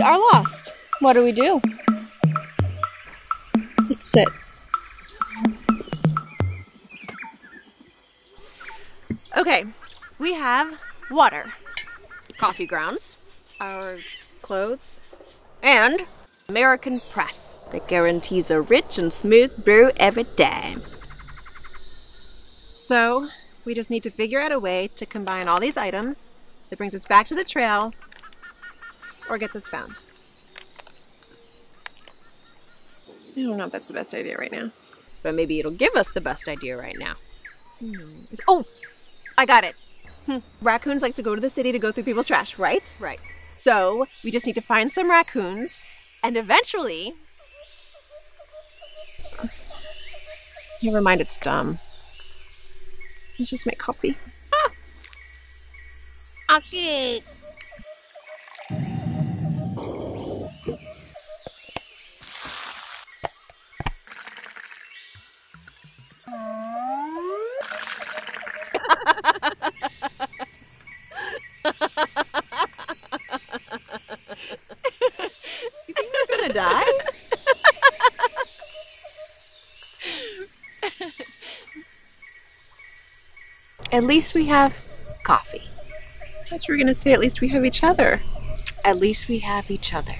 are lost. What do we do? Let's sit. Okay, we have water, coffee grounds, our clothes, and American press that guarantees a rich and smooth brew every day. So we just need to figure out a way to combine all these items that brings us back to the trail or gets us found. I don't know if that's the best idea right now. But maybe it'll give us the best idea right now. Oh, I got it. Raccoons like to go to the city to go through people's trash, right? Right. So we just need to find some raccoons and eventually... Never mind, it's dumb. Let's just make coffee. Okay. You think we're gonna die? At least we have coffee. I thought you were gonna say at least we have each other. At least we have each other.